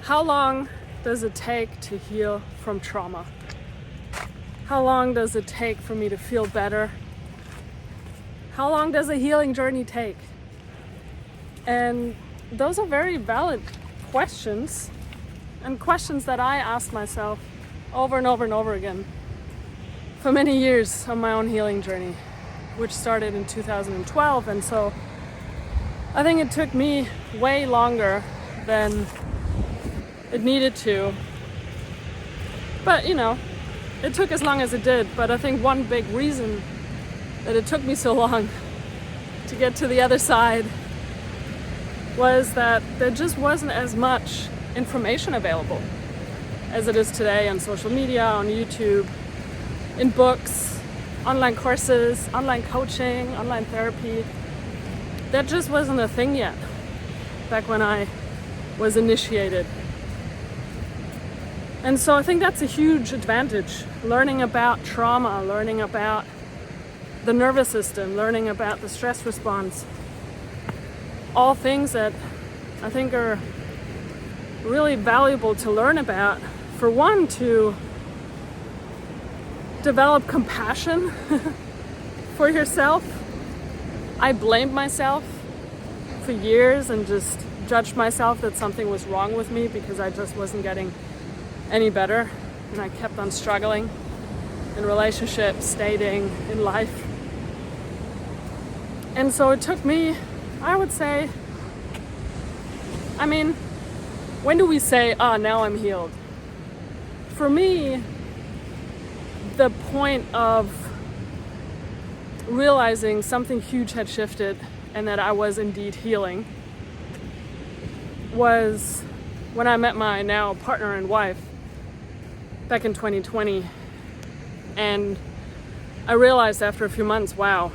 How long does it take to heal from trauma? How long does it take for me to feel better? How long does a healing journey take? And those are very valid questions, and questions that I ask myself over and over and over again for many years on my own healing journey, which started in 2012. And so I think it took me way longer than it needed to. But it took as long as it did. But I think one big reason that it took me so long to get to the other side was that there just wasn't as much information available as it is today on social media, on YouTube, in books, online courses, online coaching, online therapy. That just wasn't a thing yet back when I was initiated. And so I think that's a huge advantage, learning about trauma, learning about the nervous system, learning about the stress response. All things that I think are really valuable to learn about. For one, to develop compassion for yourself. I blamed myself for years and just judged myself that something was wrong with me because I just wasn't getting any better, and I kept on struggling in relationships, dating, in life. And so it took me, I would say, when do we say, now I'm healed? For me, the point of realizing something huge had shifted and that I was indeed healing was when I met my now partner and wife back in 2020. And I realized after a few months, wow,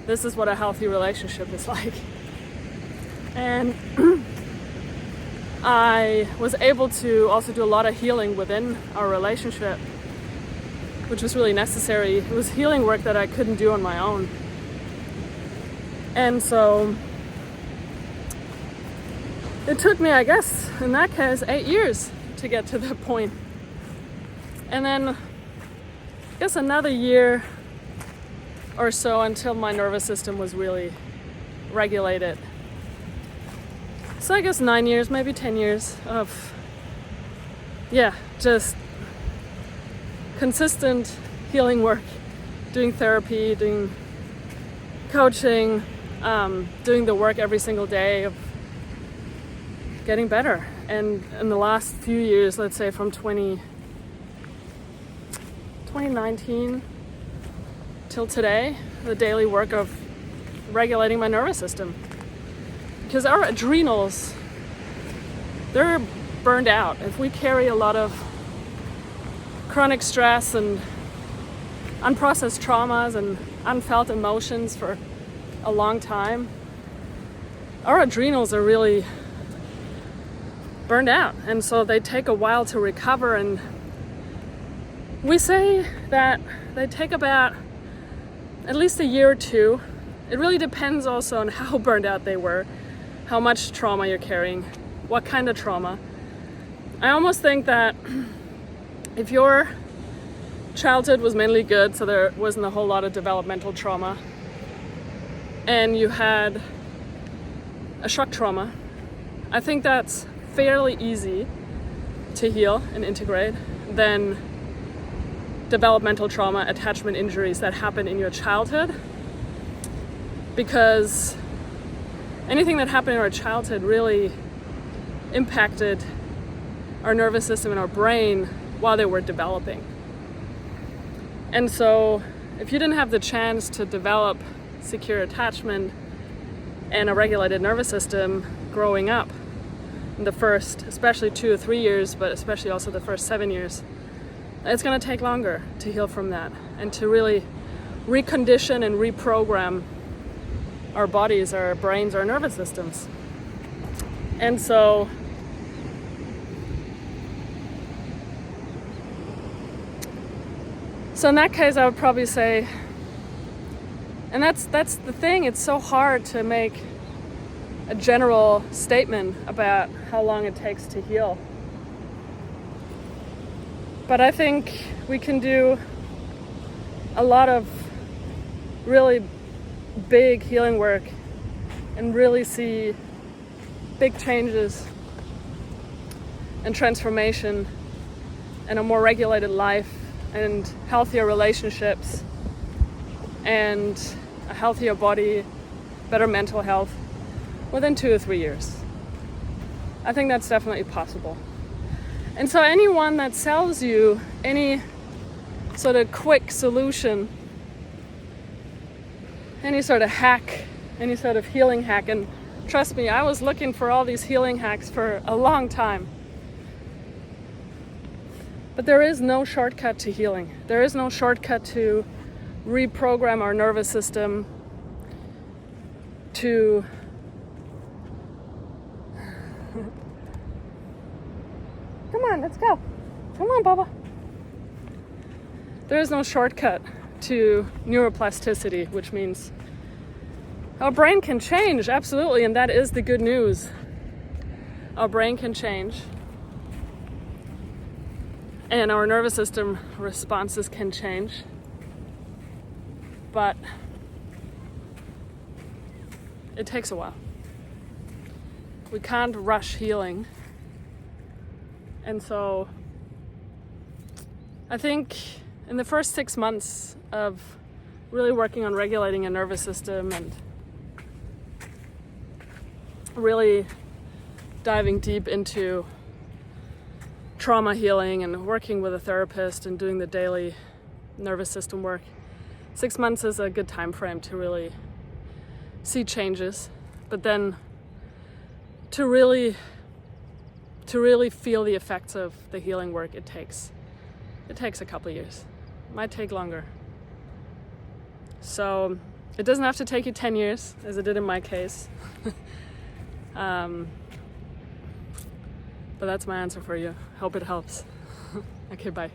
this is what a healthy relationship is like. And I was able to also do a lot of healing within our relationship, which was really necessary. It was healing work that I couldn't do on my own. And so it took me, I guess, in that case, 8 years to get to that point. And then I guess another year or so until my nervous system was really regulated. So I guess 9 years, maybe 10 years of, just consistent healing work, doing therapy, doing coaching, doing the work every single day of getting better. And in the last few years, let's say from 2019 till today, the daily work of regulating my nervous system. Because our adrenals, they're burned out. If we carry a lot of chronic stress and unprocessed traumas and unfelt emotions for a long time, our adrenals are really burned out. And so they take a while to recover. And we say that they take about at least a year or two. It really depends also on how burned out they were, how much trauma you're carrying, what kind of trauma. I almost think that if your childhood was mainly good, so there wasn't a whole lot of developmental trauma, and you had a shock trauma, I think that's fairly easy to heal and integrate than developmental trauma, attachment injuries that happen in your childhood. Because anything that happened in our childhood really impacted our nervous system and our brain while they were developing. And so if you didn't have the chance to develop secure attachment and a regulated nervous system growing up in the first, especially 2 or 3 years, but especially also the first 7 years, it's going to take longer to heal from that and to really recondition and reprogram our bodies, our brains, our nervous systems. And so in that case, I would probably say, and that's the thing, it's so hard to make a general statement about how long it takes to heal. But I think we can do a lot of really big healing work and really see big changes and transformation and a more regulated life and healthier relationships and a healthier body, better mental health within 2 or 3 years. I think that's definitely possible. And so anyone that sells you any sort of quick solution, any sort of hack, any sort of healing hack, and trust me, I was looking for all these healing hacks for a long time. But there is no shortcut to healing. There is no shortcut to reprogram our nervous system, to come on, let's go. Come on, Bubba. There is no shortcut to neuroplasticity, which means our brain can change, absolutely, and that is the good news. Our brain can change, and our nervous system responses can change, but it takes a while. We can't rush healing, and so I think in the first 6 months of really working on regulating a nervous system and really diving deep into trauma healing and working with a therapist and doing the daily nervous system work, 6 months is a good time frame to really see changes, but then to really feel the effects of the healing work, it takes a couple of years. It might take longer. So it doesn't have to take you 10 years, as it did in my case. But that's my answer for you. Hope it helps. Okay, bye.